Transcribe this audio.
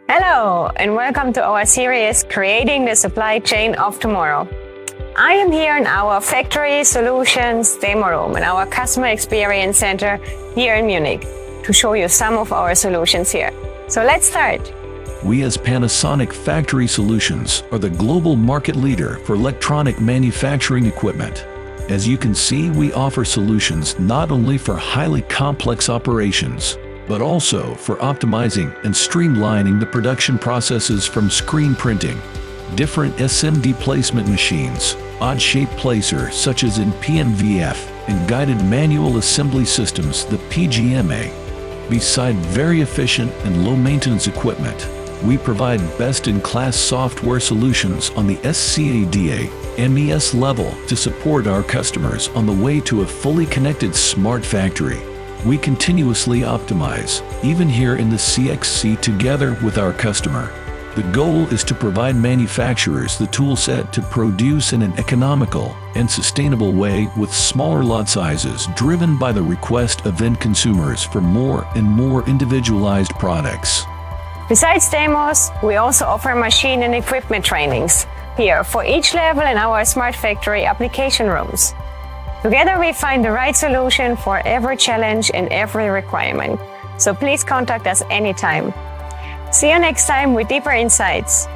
Hello, and welcome to our series, Creating the Supply Chain of Tomorrow. I am here in our Factory Solutions demo room in our Customer Experience Center here in Munich to show you some of our solutions here. So let's start. We as Panasonic Factory Solutions are the global market leader for electronic manufacturing equipment. As you can see, we offer solutions not only for highly complex operations, but also for optimizing and streamlining the production processes from screen printing, different SMD placement machines, odd-shaped placers such as in PMVF, and guided manual assembly systems, the PGMA. Beside very efficient and low-maintenance equipment, we provide best-in-class software solutions on the SCADA, MES level to support our customers on the way to a fully connected smart factory. We continuously optimize, even here in the CXC together with our customer. The goal is to provide manufacturers the tool set to produce in an economical and sustainable way with smaller lot sizes driven by the request of end consumers for more and more individualized products. Besides demos, we also offer machine and equipment trainings here for each level in our Smart Factory application rooms. Together we find the right solution for every challenge and every requirement. So please contact us anytime. See you next time with deeper insights.